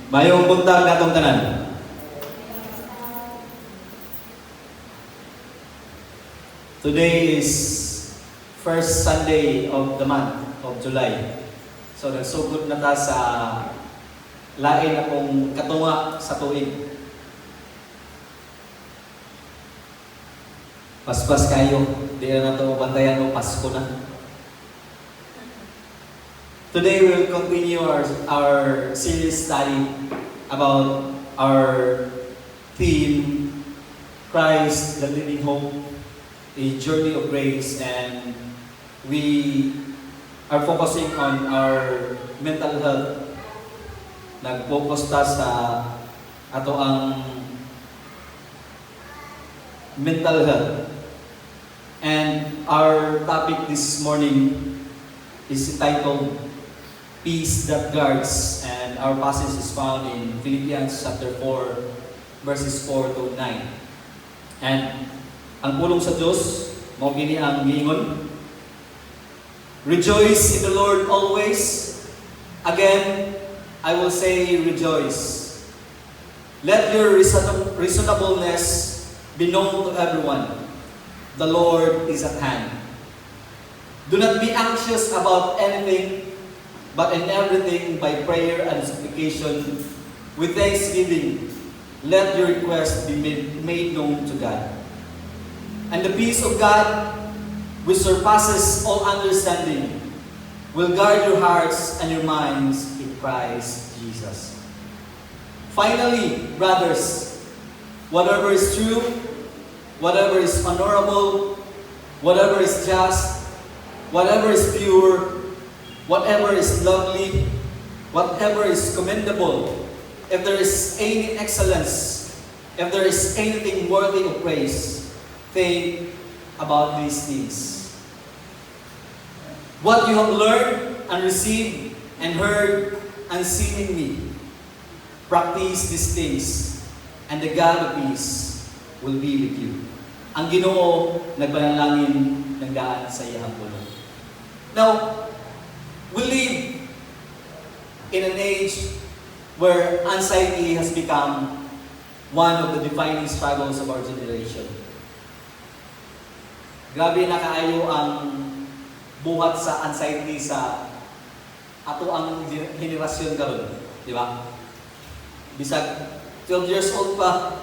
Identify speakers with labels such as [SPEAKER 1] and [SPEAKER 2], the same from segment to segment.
[SPEAKER 1] Mayong buntag natong tanan. Today is first Sunday of the month of July. So nagsugod na ta sa lain akong katunga sa tuig. Paspas kayo, di na nato bantayan o Pasko na. Today we will continue our series study about our theme, Christ, the Living Hope, a journey of grace, and we are focusing on our mental health. Nag-focus ta sa ato ang mental health. And our topic this morning is titled Peace That Guards, and our passage is found in Philippians chapter 4, verses 4 to 9. And ang pulong sa Diyos, mao gini ang giingon, rejoice in the Lord always. Again, I will say rejoice. Let your reasonableness be known to everyone. The Lord is at hand. Do not be anxious about anything, but in everything by prayer and supplication, with thanksgiving, let your requests be made known to God. And the peace of God, which surpasses all understanding, will guard your hearts and your minds in Christ Jesus. Finally, brothers, whatever is true, whatever is honorable, whatever is just, whatever is pure, whatever is lovely, whatever is commendable, if there is any excellence, if there is anything worthy of praise, think about these things. What you have learned and received and heard and seen in me, practice these things, and the God of peace will be with you. Ang Ginoo nagpanalangin ng daan sa iyang pulong. Now, we live in an age where anxiety has become one of the defining struggles of our generation. Grabe na kaayo ang buhat sa anxiety sa ato ang henerasyon karon, di ba? Bisag 12 years old pa,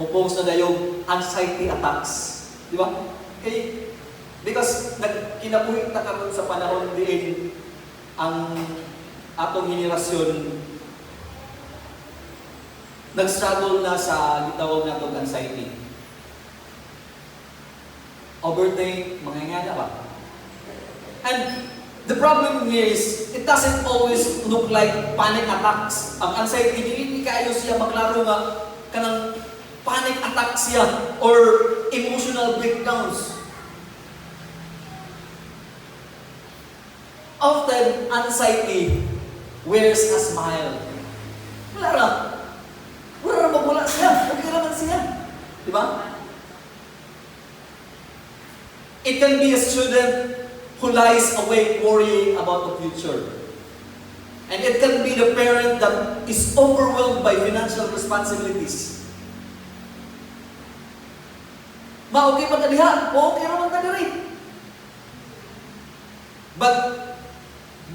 [SPEAKER 1] mo-post na dayong anxiety attacks, di ba? Okay? Because kinabuhi na karon sa panahon diin ang atong henerasyon nag-struggle na sa gitawag natong anxiety. Overthink, mangangana ba? And the problem here is, it doesn't always look like panic attacks. Ang anxiety, hindi kayo siya maklaro nga kanang panic attack siya or emotional breakdowns. Often, anxiety wears a smile. Wala na. Wala na magmula siya. Okay naman siya. Di ba? It can be a student who lies awake worrying about the future. And it can be the parent that is overwhelmed by financial responsibilities. Okay man tadiha, okay naman tadiri. But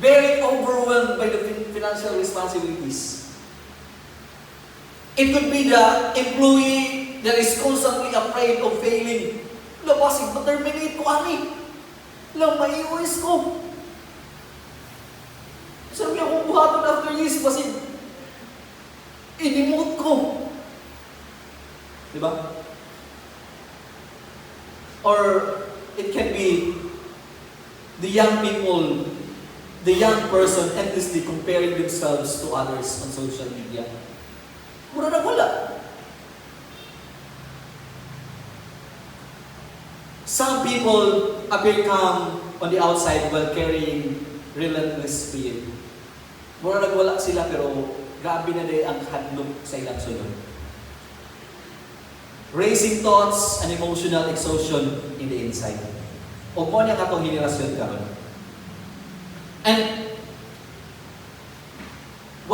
[SPEAKER 1] very overwhelmed by the financial responsibilities. It could be the employee that is constantly afraid of failing. Labasig, ma-terminate ko, ani. Lang, mai-uwis ko. Sabi akong buhaton after years, basig, inimot ko. Diba? Or, it can be the young people, the young person endlessly comparing themselves to others on social media. Mura na wala. Some people appear calm on the outside while carrying relentless fear. Mura nagwala sila pero grabe na din ang hadlok sa ilang sunod. Raising thoughts and emotional exhaustion in the inside. O mo niya katong henerasyon karon. And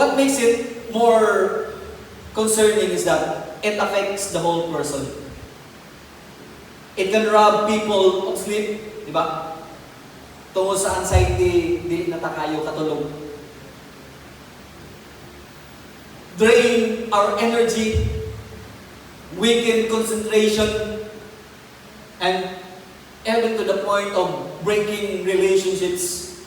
[SPEAKER 1] what makes it more concerning is that it affects the whole person. It can rob people of sleep, di ba? Tungkol sa anxiety, dili na ta kayo katulog. Drain our energy, weaken concentration, and even to the point of breaking relationships.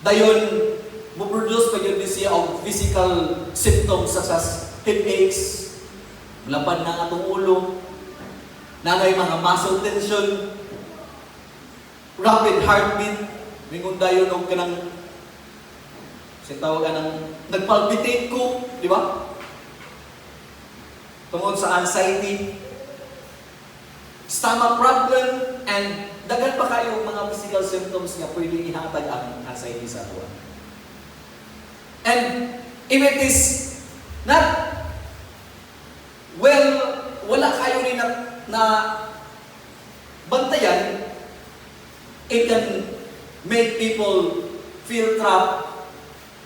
[SPEAKER 1] Dayon, mo-produce pa yun siya of physical symptoms such as headaches, lapad na atong ulo, nanay mga muscle tension, rapid heartbeat, mingon dayon og kanang tawag ka ng nagpalpitate ko, di ba? Tungkol sa anxiety, stomach problem, and dagan pa kayo mga physical symptoms nga pwede ihatag ang anxiety sa ato. And if it is not well, wala kayo rin na bantayan, it can make people feel trapped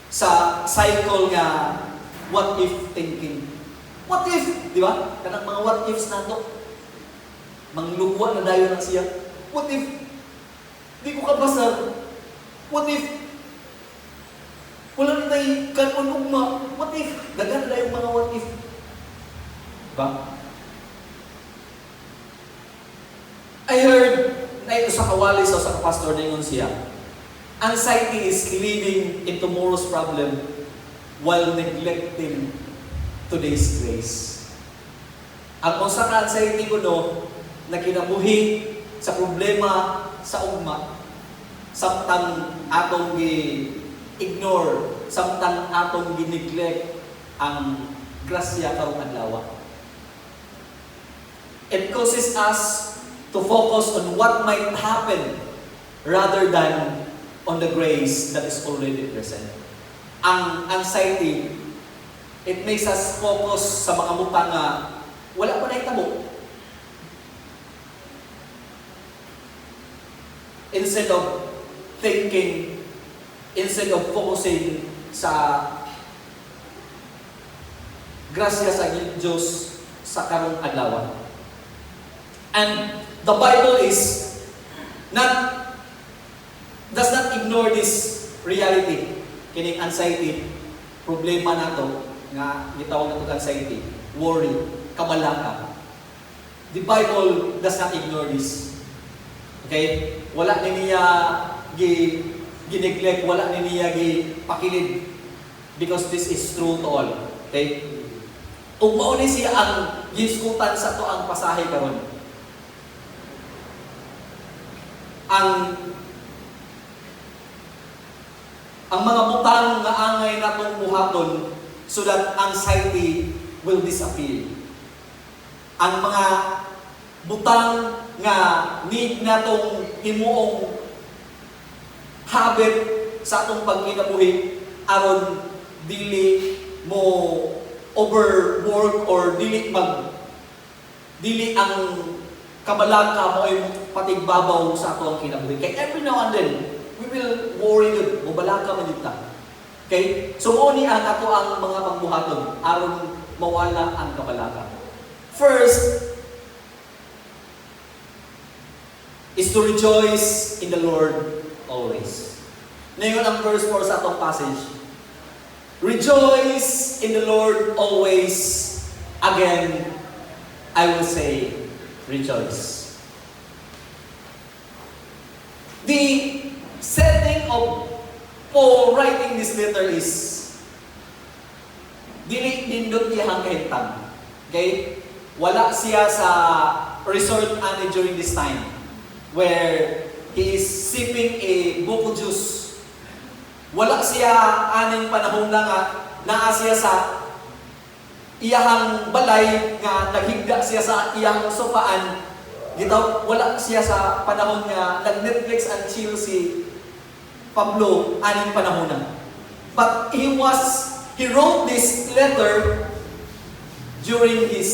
[SPEAKER 1] sa cycle nga what if thinking. What if, di ba? Kanang mga what ifs nato. Manglugwa na dayon na siya. What if di ko kabasar? What if wala na tayo kanon ugma? What if dagan na yung mga what if? Diba? I heard na ito sa kawali sa pastor na yun siya. Anxiety is living in tomorrow's problem while neglecting today's grace. Ang usa ka anxiety ko no, na kinabuhi sa problema sa ugma, samtang atong gi-ignore, samtang atong gi-neglect ang grasya karong adlaw. It causes us to focus on what might happen rather than on the grace that is already present. Ang anxiety, it makes us focus sa mga butang nga wala pa nahitabo. Instead of thinking, instead of focusing sa grasya sa Diyos sa karong adlaw. And the Bible does not ignore this reality. Kining anxiety, problema nato nga gitawag nato anxiety, worry, kabalaka. The Bible does not ignore this. Okay? Wala ni niya gineglect, wala ni niya gipakilid, because this is true to all. Okay? Ug mao ni siya ang giskutan sa to ang pasahe karon. Ang mga butang nga angay natong buhaton so that anxiety will disappear. Ang mga butang nga need natong himuong habit sa atong pagkinabuhi aron dili mo overwork or dili ang kabalaka mo ay patigbabaw sa ato ang kinabuhi. Kaya every now and then, we will worry good. Mubalaka man dito. Okay? So, ni ang ato ang mga pagbuhaton aron mawala ang kabalaka. First, is to rejoice in the Lord always. Ngayon ang verse 4 sa atong passage. Rejoice in the Lord always. Again, I will say, rejoice. The setting of Paul writing this letter is dili nindot iyang kahintang. Okay? Wala siya sa resort ani during this time where he is sipping a buko juice. Wala siya aning panahon na nga naa siya sa iyahang balay nga naghigda siya sa iyang sofaan. Gitaw, wala siya sa panahon nga nag-Netflix and chill si Pablo aning panahon na. But he wrote this letter during his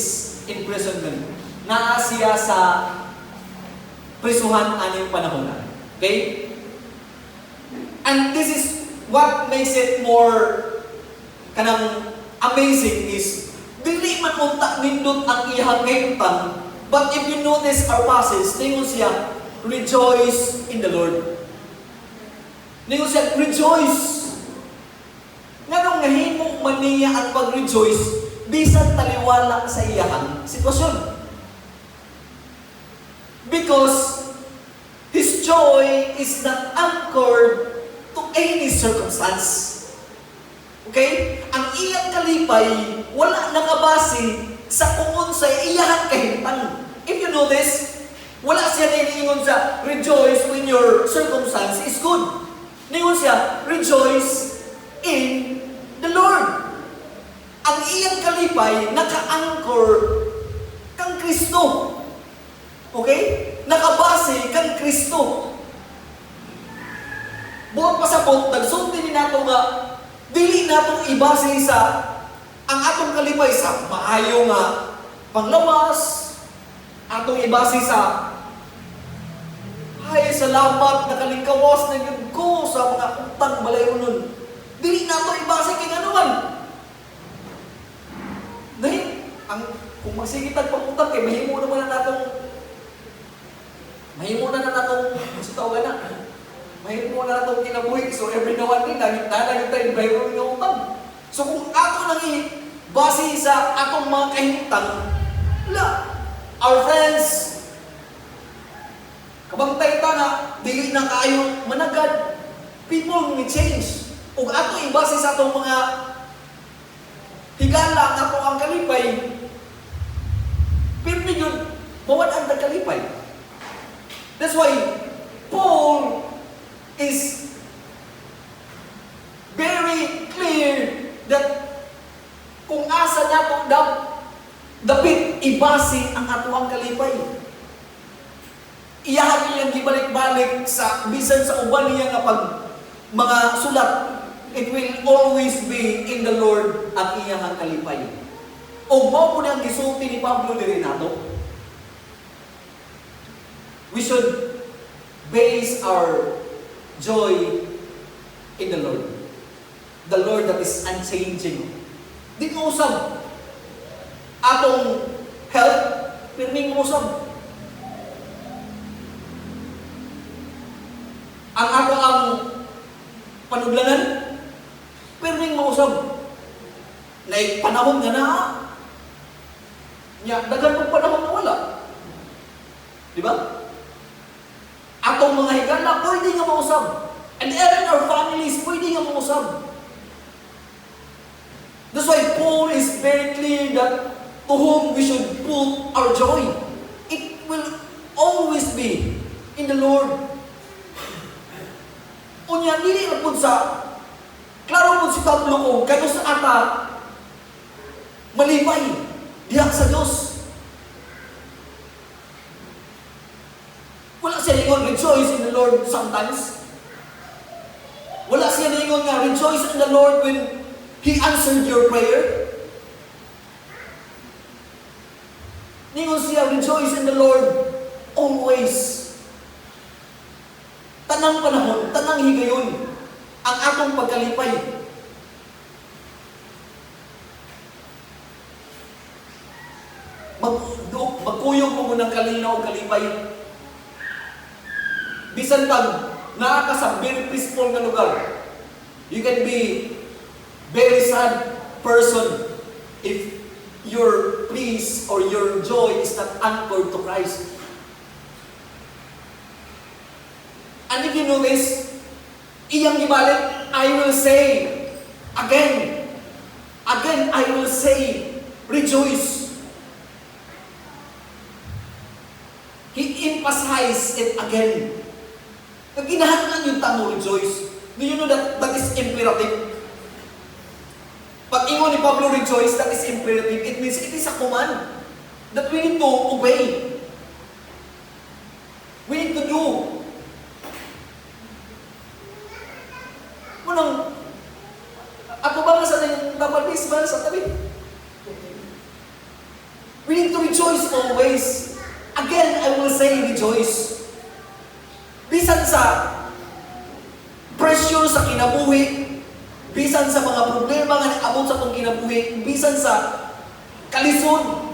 [SPEAKER 1] imprisonment. Naa siya sa prisuhan aning panahon na. Okay? And this is what makes it more kanang amazing is dili man unta nindot ang iyang kahimtang, but if you notice our passage, ningon siya, rejoice in the Lord. Ningon siya, rejoice. Nganong nahimo man niya ang pag-rejoice bisan taliwala sa iyang sitwasyon. Because his joy is not anchored to any circumstance. Okay? Ang iyang kalipay, wala nakabase sa kung sa iyang kahimtang. If you notice, wala siya nilingon sa rejoice when your circumstance is good. Ningon siya, rejoice in the Lord. Ang iyang kalipay, naka-anchor kang Kristo. Okay? Nakabase kang Kristo. Buot pasabot, nagsulti ni nato nga dili natong ibase sa ang atong kalipay sa maayo nga panglawas, atong ibase sa ay salamat nakalingkawas na yun ko sa mga utang balayonon. Dili nato ibase kay anuman. Dahil kung magsigitag pangutang kay mahimo na natong gusto tawag na. Mahimo na natong kinabuhi. So every now and then, naging tayo bayro ng utang. So kung ako nang base sa atong mga kahintang, wala. Our friends, kabantay ta na, dili na kayo managad. People may change. Kung ato ibase sa atong mga higala na po ang kalipay, pirmi yun, mawad ang kalipay. That's why Paul is very clear that kung asa niya po dapit ibase ang atuang kalipay. Iyahan niyang gibalik-balik sa bisan sa uban niya nga pag mga sulat, it will always be in the Lord ang iyang kalipay. O mao po niyang gisulti ni Pablo diri nato. We should base our joy in the Lord. The Lord that is unchanging. Di mo usab. Atong health, pirming mo usab. Ang ato ang panudlanan, pirming mo usab. Nay panahon nga na. Nya dagan pag panahon na wala. Di ba? Atong mga higala, pwede nga mausab. And even our families, pwede nga mausab. That's why Paul is very clear that to whom we should put our joy. It will always be in the Lord. Unya, dili na po sa, klaro po si Pablo kung kano sa ata, malipay, diyak sa Diyos. Wala siya ningon, rejoice in the Lord sometimes. Wala siya ningon nga, rejoice in the Lord when He answered your prayer. Ningon siya, rejoice in the Lord always. Tanang panahon, tanang higayon, ang atong pagkalipay. Magkuyog mo ng kalinaw o kalipay. Bisan tag naa ka sa very peaceful na lugar, you can be very sad person if your peace or your joy is not anchored to Christ. And if you know this, iyang gibalik, I will say again, I will say, rejoice. He emphasized it again. Naginahan yung tamo, rejoice. Do you know that is imperative? Pag ingon ni Pablo, rejoice, that is imperative. It means it is a command that we need to obey. We need to do. Munang, ako ba nga sa napalbis ba sa tabi? We need to rejoice always. Again, I will say rejoice. Bisan sa pressure sa kinabuhi, bisan sa mga problema nga naabot sa atong kinabuhi, bisan sa kalisod.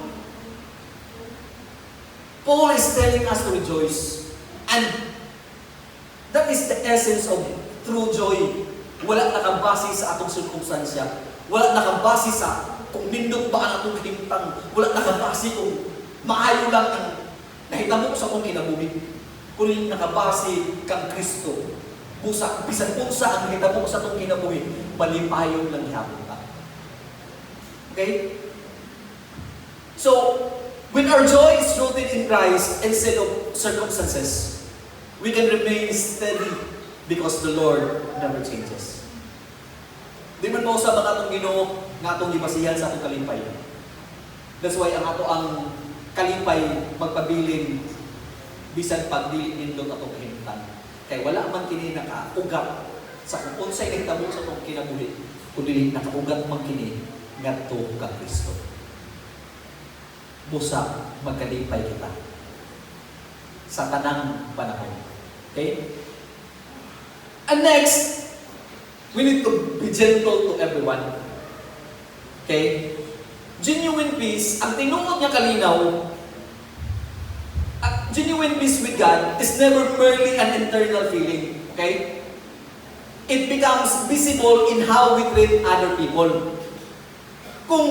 [SPEAKER 1] Paul is telling us to rejoice. And that is the essence of true joy. Wala nakabase sa atong sirkumstansya. Wala nakabase sa kung nindot ba ang atong himtang. Wala nakabase kung maayo lang ang nahitabo sa atong kinabuhi. Kung nakabase kang Kristo. Busa, bisan unsa ang nahitabo sa atong kinabuhi, malipayon lang gihapon ta. Okay? So, when our joy is rooted in Christ instead of circumstances, we can remain steady because the Lord never changes. Di man po sa mga atong Ginoo nga atong gibasihan sa atong kalimpay. That's why ang ato ang kalimpay magpabilin bisan pagdili nindot atong himtang. Kay wala man kini nakaugat sa kung unsay nahitabo sa atong kinabuhi, kundi nakaugat man kini ngadto ka Kristo. Busa magkalipay kita sa tanang panahon. Okay? And next, we need to be gentle to everyone. Okay? Genuine peace, ang tinuod niya kalinaw, genuine peace with God is never merely an internal feeling. Okay? It becomes visible in how we treat other people. Kung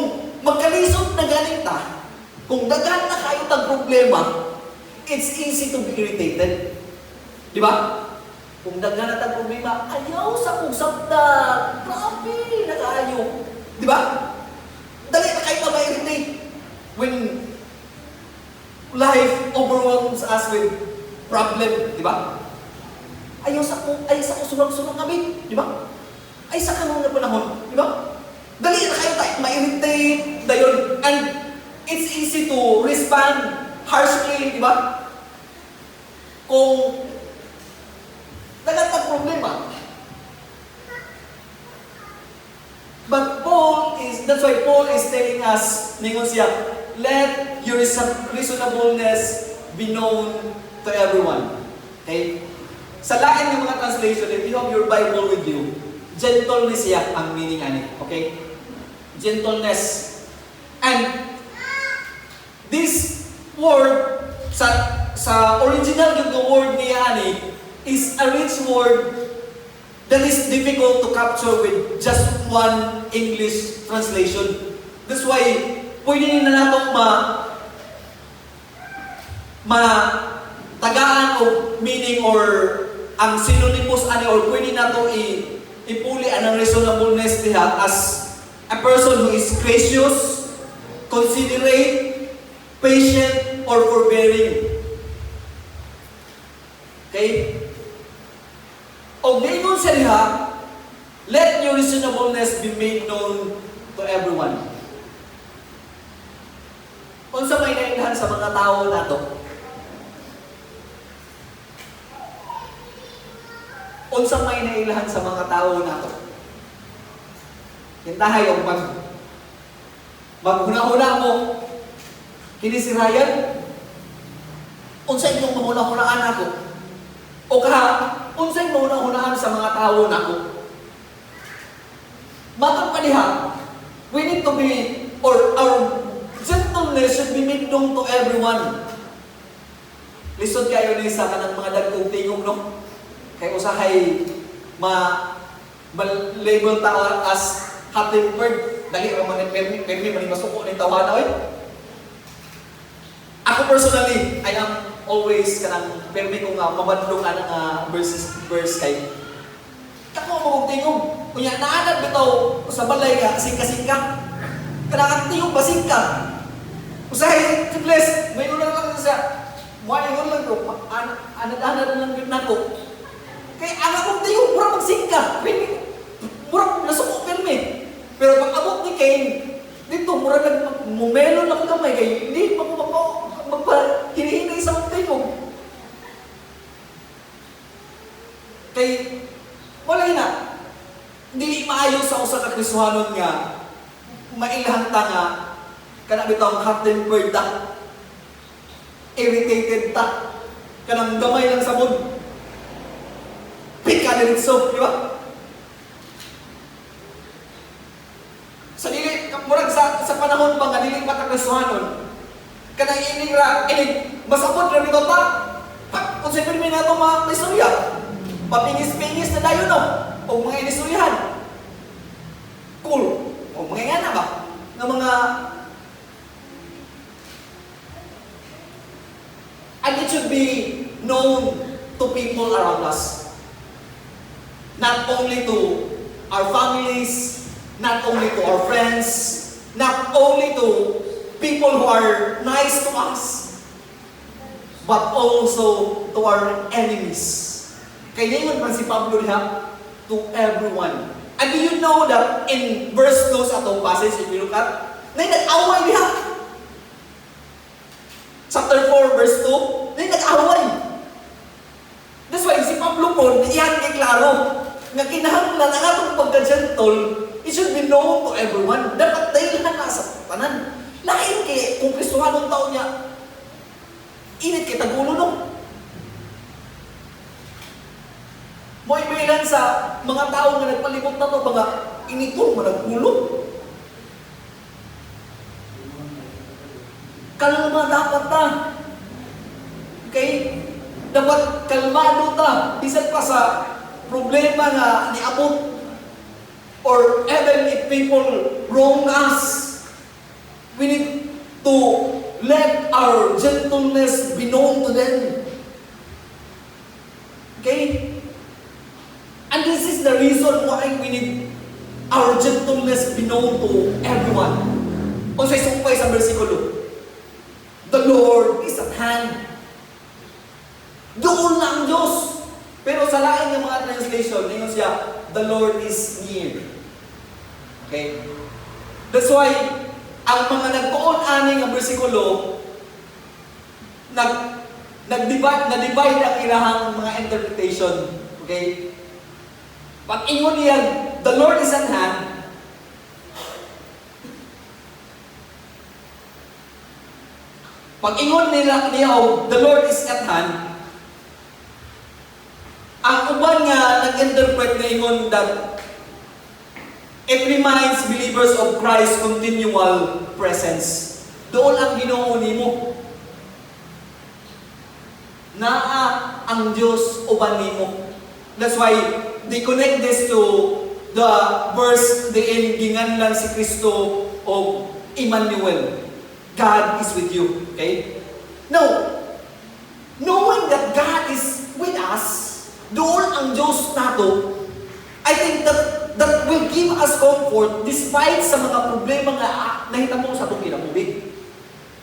[SPEAKER 1] magkalisod na galing ta, kung dagan na kayo tag problema, it's easy to be irritated. Di ba? Kung dagan na tag problema, ayaw sa kong sabda. Grabe, nakayo. Di ba? Dali na kayo ma-irritate. When life overwhelms us with problem, di ba? Ayaw sa ko surang-surang kami, di ba? Ay sa kanong na panahon, di ba? Dali na kayo tayo ma-irritate dayon. And it's easy to respond harshly, di ba? Kung nagatag problema. But that's why Paul is telling us, ningon siya, let your reasonableness be known to everyone. Okay? Sa lain ng mga translation, if you have your Bible with you, gentleness siya ang meaning ani. Okay? Gentleness. And this word, sa original yung word niya ani, is a rich word that is difficult to capture with just one English translation. That's why pwede na natong tagaan o meaning or ang synonymous ani or pwede nato ipuli ang reasonableness diha as a person who is gracious, considerate, patient, or forbearing. Okay? O ngayon siya diha, let your reasonableness be made known to everyone. Unsa may nailhan sa mga tao nato? Unsa may nailhan sa mga tao nato? Hintahay og maghuna-huna mo. Kini si Ryan, unsa inyong mahuna-hunaan ako? O kaha, unsa inyong mahuna-hunaan sa mga tao nako? Matang pa diha, we need to be, or our gentleness should be made known to everyone. Lisod kayo ni sa kanang mga dagkong tingog, no? Kaya usahay ma-label tao as hot-tempered. Dali ang mga permi masuko ng tawa na, Ako personally, I am always kanang permi ko nga mabadlong ang verse kay ako mo tingog. Kunya naanad bitaw sa balay ka singka-singka. Kanang tingog basingka. Usahay bless, may ulan lang sa mualingon lang ko. Anad-anad lang gyud nako. Kay ang akong tingog mura magsingka. Mura nasuko permi. Pero pag abot ni Cain, dito mura nagmumelo lang kamay kay hindi pa ko magpahinihinay sa akong tingog. Kay wala na. Hindi maayo sa usa ka Kristohanon nga mailhan ta nga kana bitaw hot-tempered ta, irritated ta, kanang gamay lang sa mood. Pika diretso, di ba? Sa dili, murag sa panahon pa nga dili pa ta Kristohanon, kanang ining masabot ra nito ta. Kung sa pirmi na ito mga istorya, papingis-pingis na dayo no, o mga inistoryahan. Cool. O mga nga na ba? Ng mga... And it should be known to people around us. Not only to our families, not only to our friends, not only to people who are nice to us, but also to our enemies. Kaya ngayon man si Pablo diha, to everyone. And do you know that in verse 2 sa atong passage, if you look at, na nag-away diha. Chapter 4, verse 2, na nag-away. That's why si Pablo po, iyan kay klaro, nga kinahanglan ang atong pagka-gentle, it should be known to everyone. Dapat dahil na sa tanan. Lain kay kung Kristohanong tao niya, init kay tagulo no. Mo'y sa mga tao nga nagpalibot na to, mga initong managpulo. Kalma dapat ta. Okay? Dapat kalmado ta. Bisan pa sa problema nga niabot. Or even if people wrong us, we need to let our gentleness be known to them. Okay? And this is the reason why we need our gentleness be known to everyone. O sa isumpay sa versikulo, the Lord is at hand. Doon lang Diyos. Pero sa lain ng mga translation, ngayon siya, the Lord is near. Okay? That's why, ang mga nagtuon-aning ang versikulo, na-divide ang ilahang mga interpretation. Okay? Pag ingon niya, the Lord is at hand, pag ingon niya, the Lord is at hand, ang uban nga nag-interpret na ingon that it reminds believers of Christ's continual presence. Doon ang Ginoo nimo. Naa ang Diyos uban nimo. That's why they connect this to the verse diin ginganlan si Kristo of Emmanuel. God is with you. Okay? Now, knowing that God is with us, doon ang Diyos nato, I think that will give us comfort despite sa mga problema nga nahitabo sa itong kinabuhi.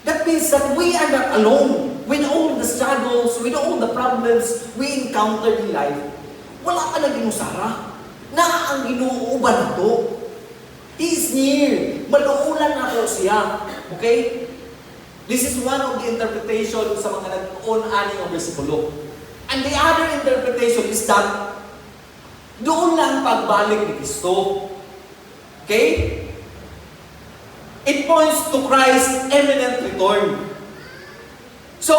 [SPEAKER 1] That means that we are not alone with all the struggles, with all the problems we encounter in life. Wala ka na ginusara. Na ang ginuuban na to. He is near. Maluulan na ko siya. Okay? This is one of the interpretation sa mga nag-on-aning ang versikulo. And the other interpretation is that doon lang pagbalik ni Kristo. Okay? It points to Christ's imminent return. So,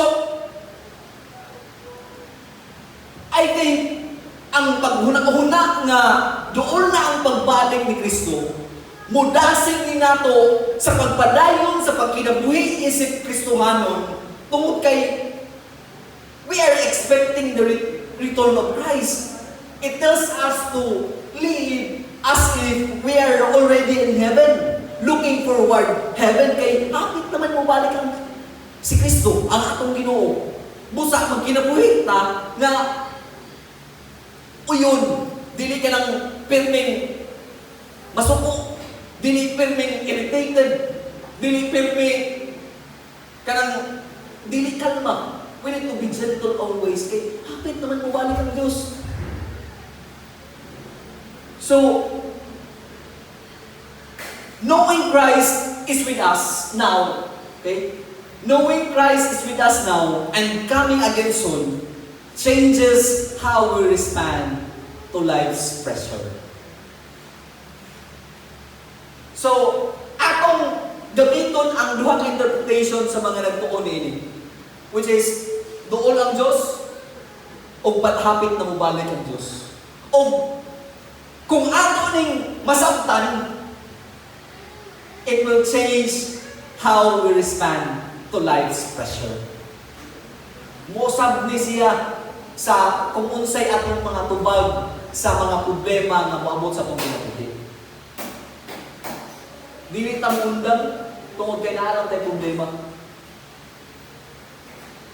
[SPEAKER 1] I think, ang paghuna-huna nga doon na ang pagbalik ni Kristo, mudasing ni nato sa pagpadayon sa pagkinabuhi isip Kristohanon tungod kay we are expecting the return of Christ. It tells us to live as if we are already in heaven, looking forward heaven kay hapit naman mo balik ang si Kristo, ang atong Ginoo. Busa magkinabuhi ta nga uyon, dili ka ng pirming masuko, dili pirming irritated, dili pirming kanang dili kalma. We need to be gentle always. Kay hapit naman mo balik ang Diyos. So, knowing Christ is with us now, okay? Knowing Christ is with us now and coming again soon changes how we respond to life's pressure. So, atong gamiton ang duha ka interpretation sa mga nagtuon ini, which is doon ang Diyos o hapit na mubalik ang Diyos. O kung ato ning masabtan, it will change how we respond to life's pressure. Mosab ni siya sa kung unsay atong mga tubag sa mga problema nga moabot sa atong kinabuhi. Dili ta mundang tungod kay naa tay problema.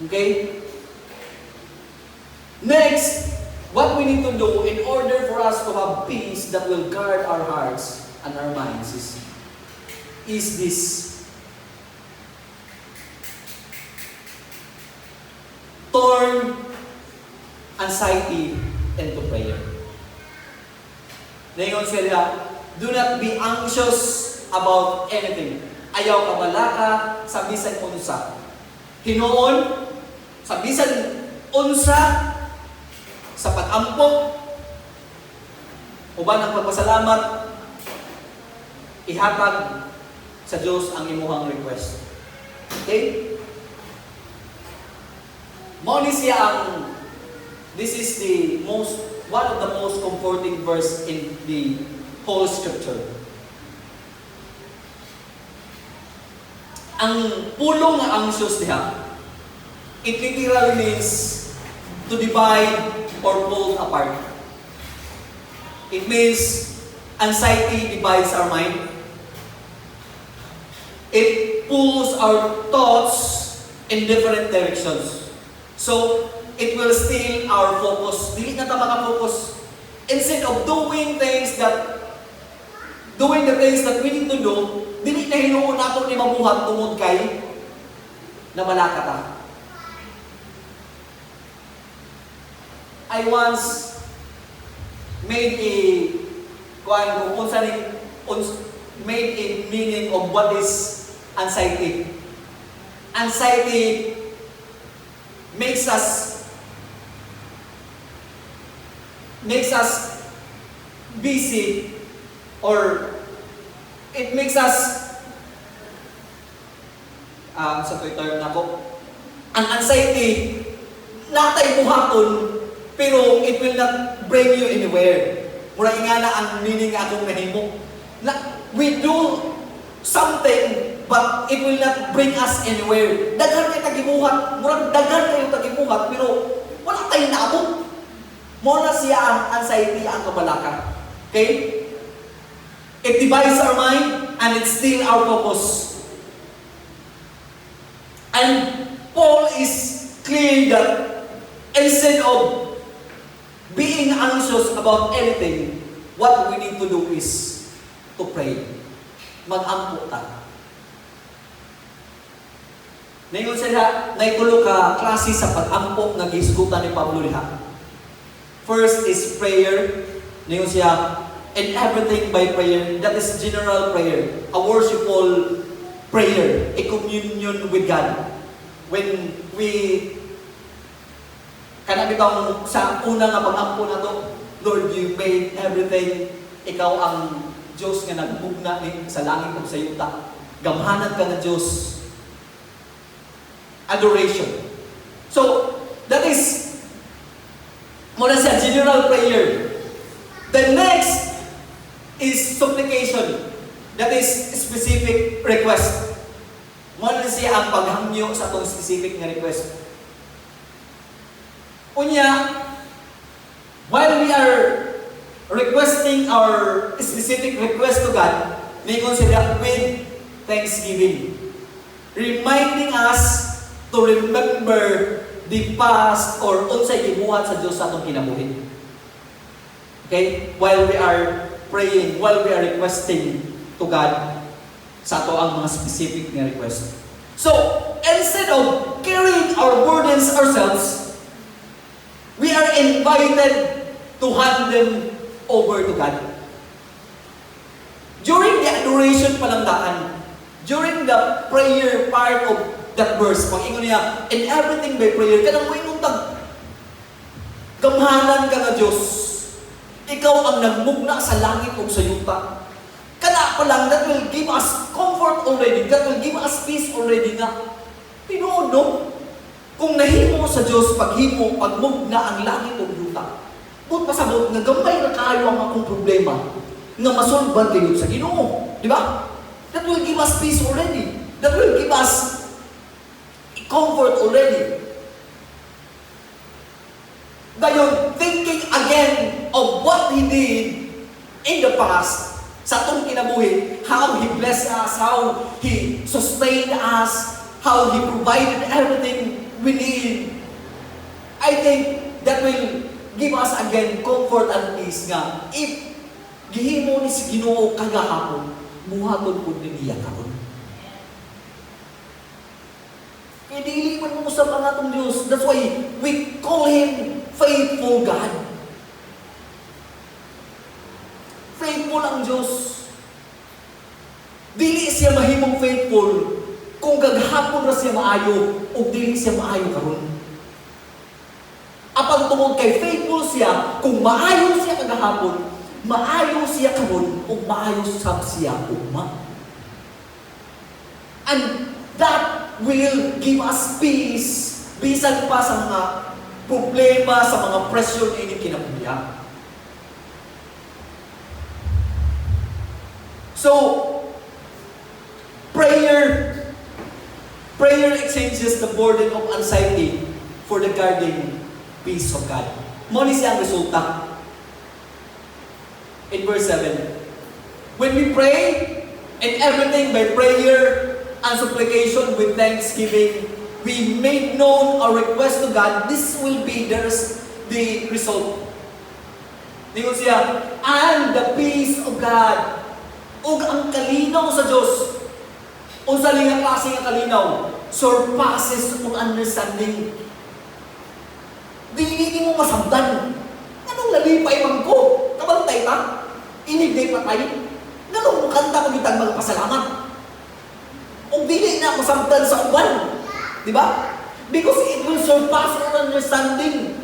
[SPEAKER 1] Okay? Next, what we need to do in order for us to have peace that will guard our hearts and our minds is this. Turn anxiety into prayer. Ngayon sila, do not be anxious about anything. Ayaw ka balaka sa bisan unsa. Hinoon, sa bisan unsa, sa pag-ampok, uban ang pagpasalamat, ihatag sa Diyos ang imuhang request. Okay? Mao ni siya ang this is the one of the most comforting verse in the whole scripture. Ang pulong nga anxious diha, it literally means to divide or pull apart. It means anxiety divides our mind. It pulls our thoughts in different directions. So, it will steal our focus. Dili na ta maka-focus. Instead of doing the things that we need to do, dili na hinuon nato ni mabuhat tungod kay na malaka ta. I once made made a meaning of what is anxiety. Anxiety makes us busy, or it makes us sa term na ko, ang anxiety natay buhaton pero it will not bring you anywhere. Murag nga na ang meaning nga akong nahimo. We do something, but it will not bring us anywhere. Daghan kayo tagibuhat, murag daghan kayo tagibuhat, pero wala tayong naabot. Muna siya ang anxiety, ang kabalaka. Okay? It divides our mind, and it steals our focus. And Paul is clear that instead of being anxious about anything, what we need to do is to pray. Mag-ampo ta. Ngayon sila, naitulo ka klase sa pag-ampo na gisgutan ni Pablo diha. First is prayer. Ngayon siya, and everything by prayer. That is general prayer. A worshipful prayer. A communion with God. When we kanabitang sa una nga pag-ampo na to, Lord, you made everything. Ikaw ang Diyos nga nagbugna ni sa langit ug sa yuta. Gamhanan ka nga Diyos. Adoration. So, that is muna siya general prayer. The next is supplication. That is specific request. Muna siya ang paghangyo sa itong specific nga request. Unya, while we are requesting our specific request to God, may consider with thanksgiving. Reminding us to remember the past or unsay gibuhat sa Dios sa atong kinabuhi. Okay? While we are praying, while we are requesting to God sa ato ang mga specific na request. So, instead of carrying our burdens ourselves, we are invited to hand them over to God. During the adoration palandaan, during the prayer part of that verse, pag-ingon niya, in everything by prayer, kanang mo inuntag, gamhanan ka na Diyos. Ikaw ang nagmugna sa langit o sa yuta. Kana pa lang, that will give us comfort already, that will give us peace already na. Tinuod, no? Kung nahimo sa Diyos, paghimo, pagmugna ang langit o yuta, but pasabot nga gamay na kayo ang akong problema nga masolban kayo sa Ginoo. Di ba? That will give us peace already. That will give us comfort already. Ngayon, thinking again of what He did in the past, sa atong kinabuhi, how He blessed us, how He sustained us, how He provided everything we need, I think that will give us again comfort and peace nga. If gihimo ni si Ginoo kagahapon, buhaton pud niya karon. Kaya dili man mo sa pangatong Dios. That's why we call Him faithful God. Faithful ang Diyos. Dili siya mahimong faithful kung gaghapon ra siya maayo o dili siya maayo karon. Apang tungod kay faithful siya, kung maayo siya kagahapon, maayo siya karon o maayo sab siya ugma. And that will give us peace bisan pa sa mga problema, sa mga pressure na inyong kinabuhian. So, prayer exchanges the burden of anxiety for the guarding peace of God. Mo ni siya ang resulta. In verse 7, when we pray and everything by prayer and supplication with thanksgiving, we made known our request to God, this will be the result. Ningon siya, and the peace of God, ug ang kalinaw sa Diyos, unsa nga klase nga kalinaw, surpasses ang understanding. Dili mo masabdan. Anong lalipay man ko? Kabantay ta? Inigday pa tayo? Ganong kanta ko kitang mga pasalamat? O dili na masabdan sa uban? Di ba? Because it will surpass our understanding.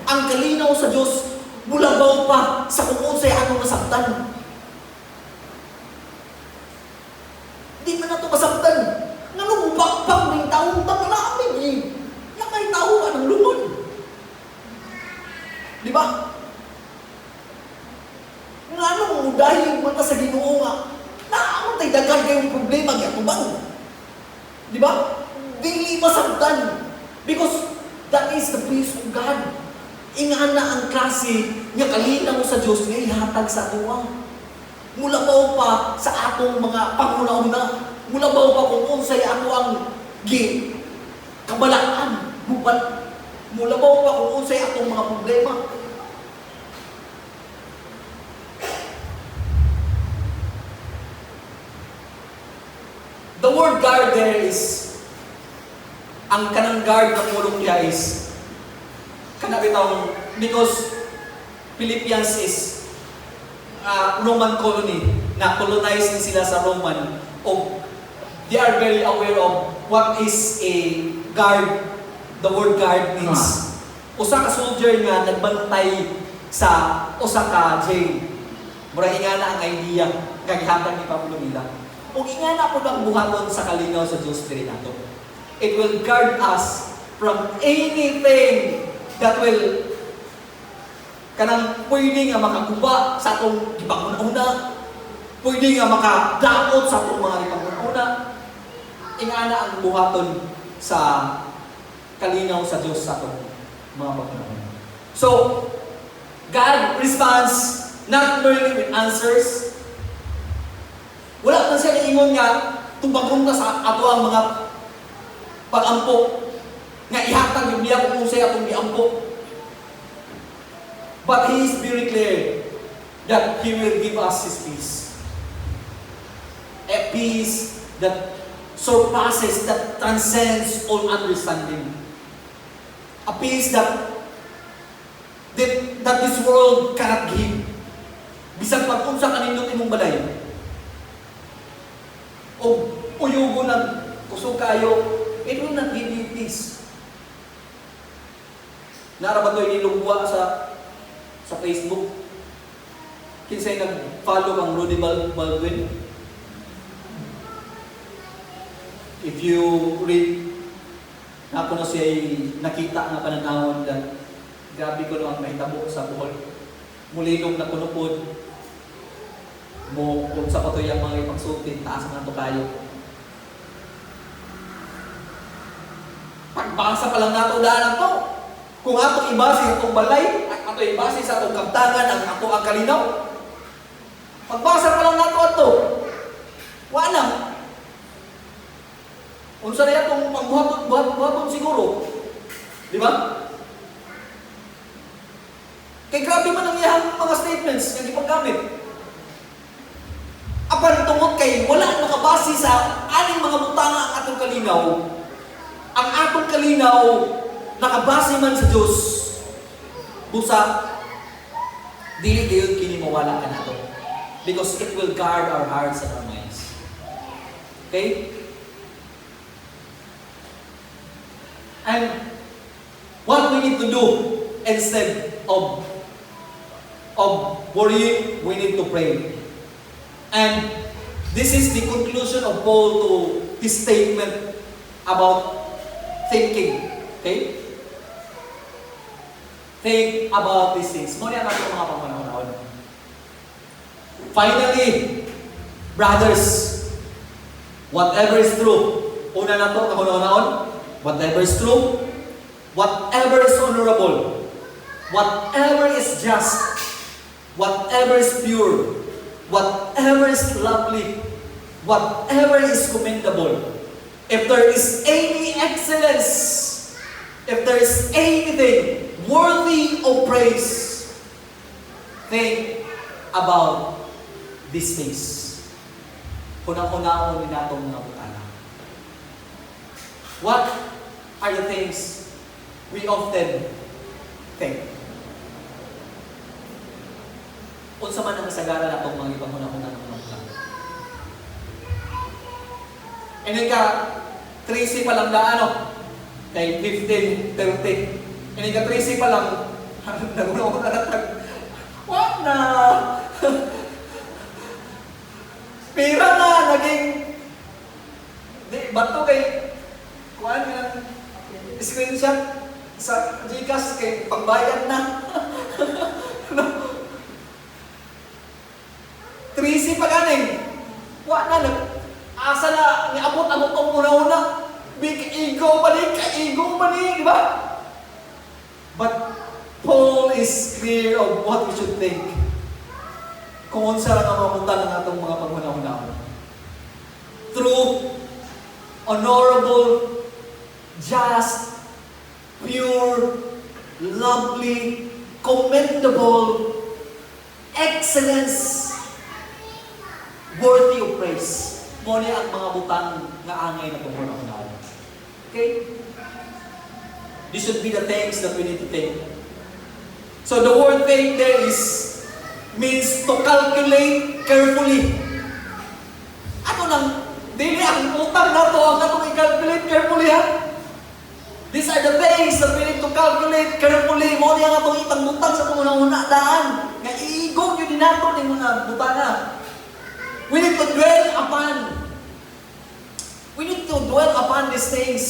[SPEAKER 1] Ang kalinaw sa Diyos, bulabaw pa sa kung unsay atong masabdan. Di man nato masabdan. Ganong bakbang ng taong tamanamig eh. Nakay tao ka ng lungon. Di ba? Nga nung dahil mata sa Ginoo nga, naamon tayo dagan kayong problema nga tubang. Di ba? Dili masabtan. Because that is the peace of God. Ingan na ang klase nga kalinaw sa Diyos nga ihatag sa ato. Mulabaw pa sa atong mga panguna-una. Mulabaw pa kung unsay ato ang kabalaan. Mulabaw pa kung unsay atong mga problema. The word guard there is, ang kanang guard na pulong niya is, kanabitang, because Philippians is Roman colony, na colonize din sila sa Roman, o they are very aware of what is a guard. The word guard means, usa ka soldier nga nagbantay sa usa ka jail. Mura nga na ang idea, kagihatan ni Pablo nila. Kung nga na po ang buhaton sa kalinaw sa Diyos diri nato. It will guard us from anything that will kanang pwede nga makakuba sa atong gipanguna-una, pwede nga makadaot sa atong mga gipanguna-una. Ingana ang buhaton sa kalinaw sa Diyos sa atong mga pagkauna. So, God responds not merely with answers. Wala man siya ingon nga tubagon ta sa ato ang mga pag-ampo nga ihatag yung biya kung unsay atong giampo. But He is very clear that He will give us His peace. A peace that surpasses, that transcends all understanding. A peace that this world cannot give. Bisan pag unsa kanindot imong balay. O uyugo ng kusog kayo, it will not give you peace. Nara ba ito inilugwa sa Facebook? Kinsay nag-follow kang Rudy Baldwin? If you read, ako na siya nakita nga pananawon that grabe ko lang mahitabo sa buhol. Mulinong na kunupod. mo kung sa patoy ang mga ipagsulti, taas ng to kayo. Pagbasa pa lang nato daan to. Kung ato ibase sa atong balay, ato ibase sa atong kaptangan, ang ato ang kalinaw. Pagbasa pa lang nato ato. Wa na. Unsa na atong pagbuhaton siguro? Di ba? Kay grabe man ang iyang mga statements nga gipaggamit. Apan tungod kay wala nakabase sa aning mga butanga ang atong kalinaw. Ang atong kalinaw nakabase man sa Dios. Busa dili gyud kini mawala ka nato. Because it will guard our hearts and our minds. Okay? And what we need to do instead of worrying, we need to pray. And this is the conclusion of Paul to his statement about thinking. Okay? Think about these things. Muna natin mga pangunahon. Finally, brothers, whatever is true, una na to, kahunahon, whatever is true, whatever is honorable, whatever is just, whatever is pure, whatever is lovely, whatever is commendable, if there is any excellence, if there is anything worthy of praise, think about these things. Hunang-hunahon din natong mga butana. What are the things we often think? Unsa man ang kasagaran natong mga ipanghunahuna ng mga butana? Ini ka 13 pa lang daano kay 15, 30. Ini ka 13 pa lang naguna-una natag. What na? Pira na naging di bato kay kuan nga screenshot sa Gcash kay pagbayad na. 13 pa ganing. Wa na asa na niabot ang tong una-una. Big ego pa ni, ka-ego pa ni, di ba? But Paul is clear of what we should think. Kung unsa lang ang mamuntan ng atong mga panghunahuna. True, honorable, just, pure, lovely, commendable, excellence, worthy of praise. Muna ang mga butang nga angay na panghunahuna. Okay? This should be the things that we need to think. So the word think there means to calculate carefully. Ano nang, dili ang utang na to, ang atong i-calculate carefully ha? These are the things that we need to calculate carefully. Mo niya nga itong itang butang sa pangunahuna daan. Nga iigong yun din nato ng mga butanga. We need to dwell upon these things.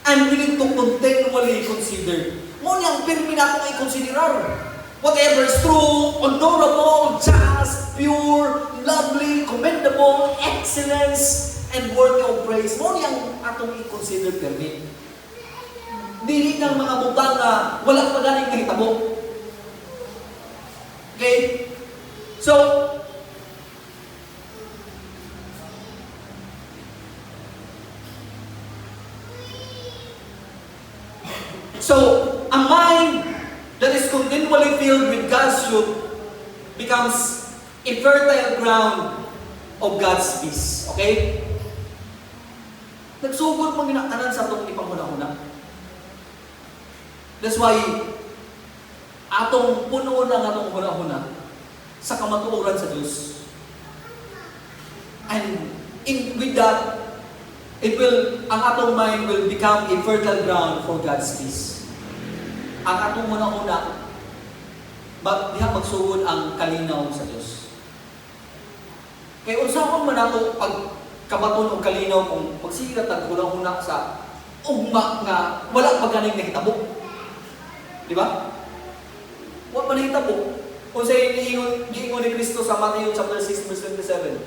[SPEAKER 1] And we need to continually consider. Mo niya ang pirmi nato i-considerar. Whatever is true, honorable, just, pure, lovely, commendable, excellence, and worthy of praise. Mo niyang atong i-consider permit. Dili ng mga butang na wala pa galing kahitabo. Okay? So, a mind that is continually filled with God's truth becomes a fertile ground of God's peace. Okay? Nagsugod mong ginakanan sa itong ipanghuna-huna. That's why, atong puno ng atong huna-huna sa kamatuoran sa Diyos. And with that, ang atong mind will become a fertile ground for God's peace. Ang atong huna-huna, diha magsugod ang kalinaw sa Diyos. Kaya usapan man nato pag kabaton og kalinaw kung pagsigat ang huna-huna sa ugma nga wala pa ganing nahitabo. Di ba? Wa man nahitabo. Unsay giingon ni Kristo sa Matthew chapter 6 verse 27.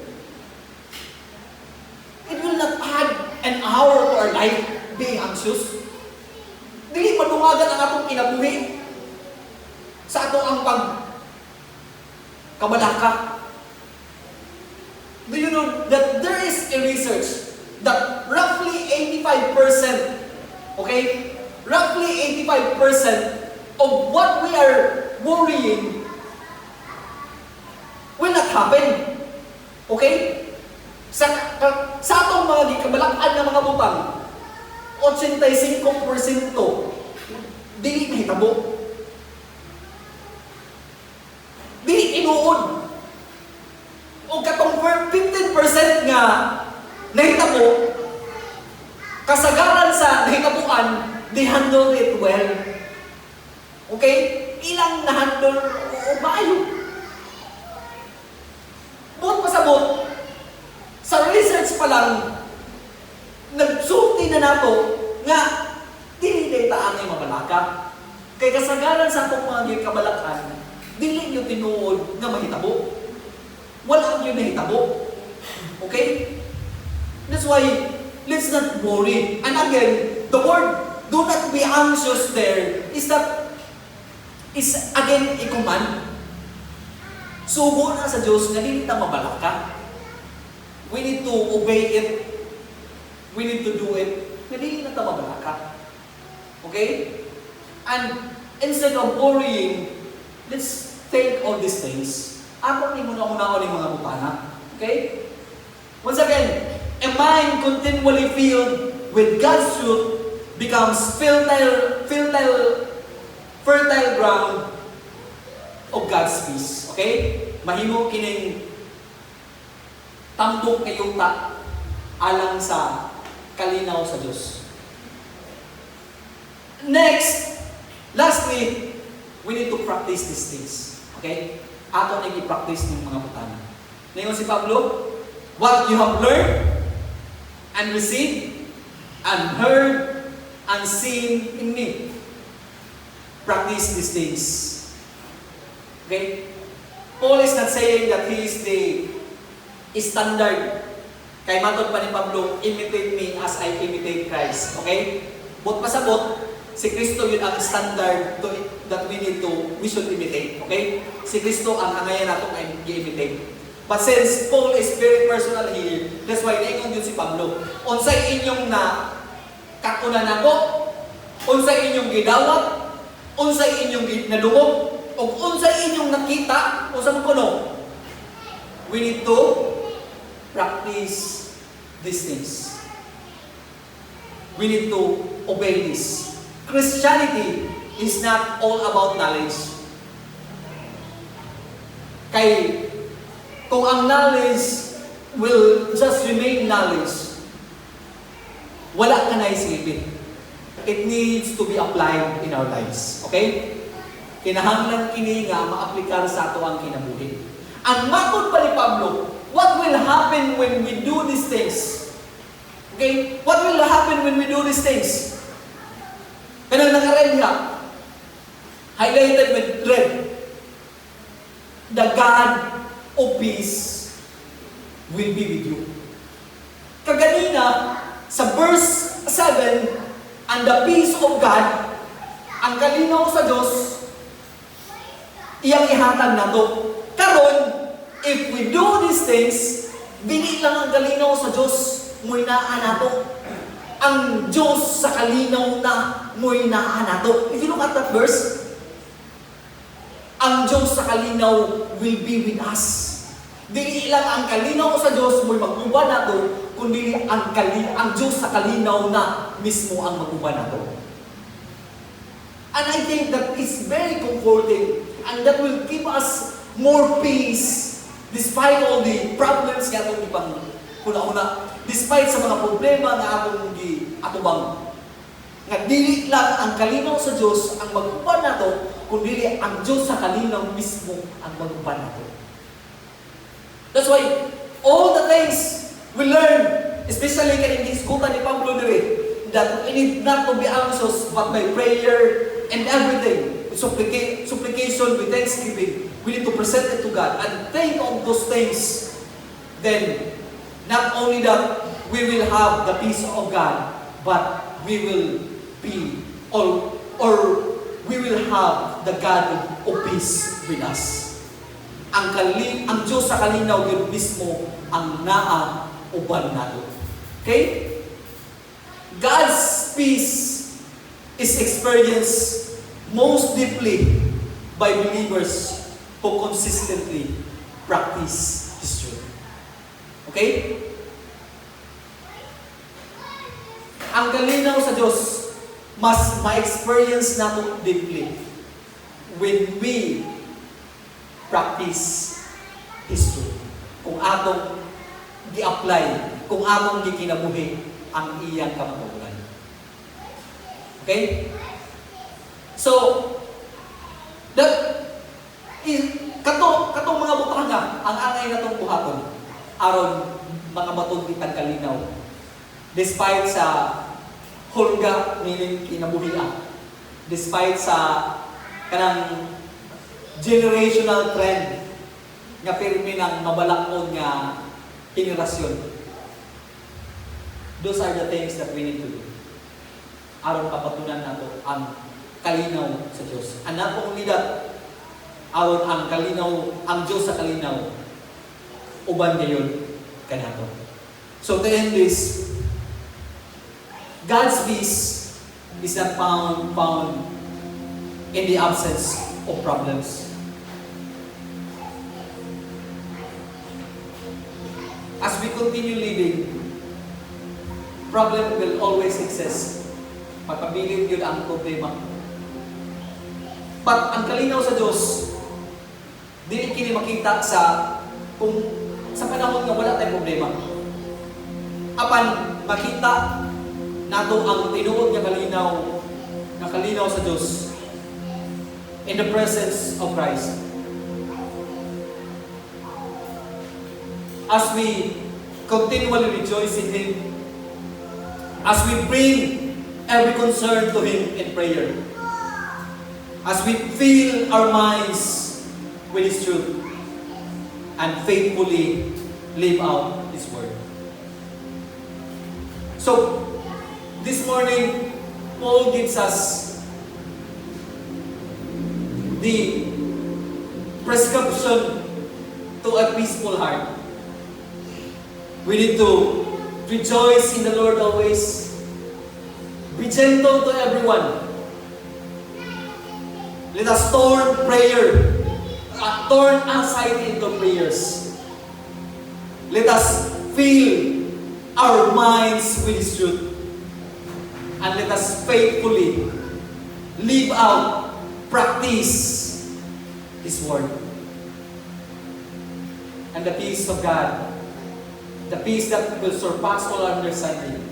[SPEAKER 1] It will not add an hour to our life being anxious. Dili madungagan ang atong kinabuhi sa ato ang kabalaka. Do you know that there is a research that roughly 85%, okay? Roughly 85% of what we are worrying will not happen. Okay? Sa atong mga gikabalakan ng mga butang, 85% dili mahitabo. Dili inuod. O katong 15% nga nahitabo, kasagaran sa nahitabuan, they handle it well. Okay? Ilang na-handle o maayo. Buot pasabot, sa research pa lang, nagsulti na nato nga dili data ang mabalaka. Kay kasagaran sa atong mga kabalakan, dili nyo tinuod nga mahitabo. Wala nyo nahitabo. Okay? That's why, let's not worry. And again, the word, do not be anxious there, is again a command. Sugo na sa Diyos na dili na mabalaka. We need to obey it. We need to do it. Na dili na mabalaka. Okay? And instead of worrying, let's think of these things. Ako ni muna-una ko ng mga butana. Okay? Once again, a mind continually filled with God's truth becomes fertile ground of God's peace. Okay? Mahimo kining tambok kayuta alang sa kalinaw sa Diyos. Next, lastly, we need to practice these things. Okay? Ato na i-practice ng mga butana. Ngayon si Pablo, what you have learned and received and heard and seen in me. Practice these things. Okay? Paul is not saying that he is the standard. Kay matod pa ni Pablo, imitate me as I imitate Christ. Okay? But pasabot, si Kristo yun ang standard that we should imitate. Okay? Si Kristo ang hangayan nato ay i-imitate. But since Paul is very personal here, that's why naingon yun si Pablo. Unsay inyong na katuna nato, unsay inyong gidawat, unsay inyong nadungog, o unsay inyong nakita, unsa man kuno. We need to practice these things. We need to obey this. Christianity is not all about knowledge. Kay kung ang knowledge will just remain knowledge, wala ka na isilbi. It needs to be applied in our lives. Okay? Kinahanglan kini nga maaplikar sa ato ang kinabuhi. Ang matod pa ni Pablo, what will happen when we do these things? Okay? What will happen when we do these things? Kanang naka-red nga, highlighted with red. The God of peace will be with you. Kaganina, sa verse 7, and the peace of God, ang kalinaw sa Diyos, iyang ihatag na to. Karon, if we do these things, dili lang ang kalinaw sa Diyos, muinaan nato. Ang Diyos sa kalinaw na muinaan nato. If you look at that verse, ang Diyos sa kalinaw will be with us. Dili lang ang kalinaw sa Diyos mo'y mag-uban nato, kundi ang Diyos sa kalinaw na mismo ang mag-uban nato. And I think that is very comforting and that will give us more peace despite all the problems nga itong ibang una-una, despite sa mga problema na atong atubang. Nga dili lang ang kalinaw sa Diyos ang mag-uban nato, kundi ang Diyos sa kalinaw mismo ang mag-uban nato. That's why all the things we learn, especially kaning iskutan ni Pablo dire, that we need not to be anxious but by prayer and everything, with supplication, with thanksgiving, We need to present it to God and think on those things. Then, not only that we will have the peace of God, but we will be, or we will have the God of peace with us. Ang Diyos sa kalinaw, yun mismo ang naa-uban nato. Okay? God's peace is experienced most deeply by believers who consistently practice His truth. Okay? Ang kalinaw sa Diyos, mas ma-experience nato deeply when we practice His truth. Kung atong gi-apply, kung atong gikinabuhi ang iyang kamatuoran. Okay? So, that katong mga butanga ang angay natong buhaton aron mga matod kitang kalinaw despite sa hulga meaning kinabuhian, despite sa kanang generational trend nga pirmi ng mabalakon nga henerasyon. Those are the things that we need to do aron kapatunan nato ang kalinaw sa Diyos. And not only that, aron ang kalinaw, ang Diyos sa kalinaw, uban ngayon kanato. So to end this, God's peace is not found in the absence of problems. As we continue living, problem will always exist. Magpabilin yun ang problema. But ang kalinaw sa Diyos, di kini makita kung sa panahon nga wala tayong problema. Apan makita nato ang tinuod nga kalinaw sa Diyos in the presence of Christ. As we continually rejoice in Him, as we bring every concern to Him in prayer, as we fill our minds with His truth, and faithfully live out His Word. So, this morning, Paul gives us the prescription to a peaceful heart. We need to rejoice in the Lord always. Be gentle to everyone. Let us turn anxiety into prayers. Let us fill our minds with His truth. And let us faithfully live out, practice His Word. And the peace of God, the peace that will surpass all understanding,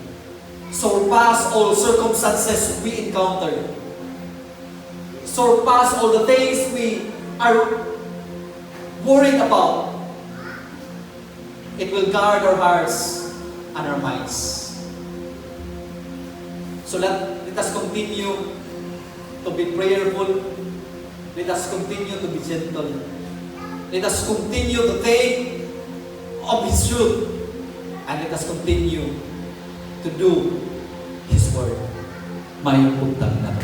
[SPEAKER 1] surpass all circumstances we encounter, surpass all the things we are worried about. It will guard our hearts and our minds. So let us continue to be prayerful. Let us continue to be gentle. Let us continue to think of His truth. And let us continue to do His Word. Mayong puntang na to.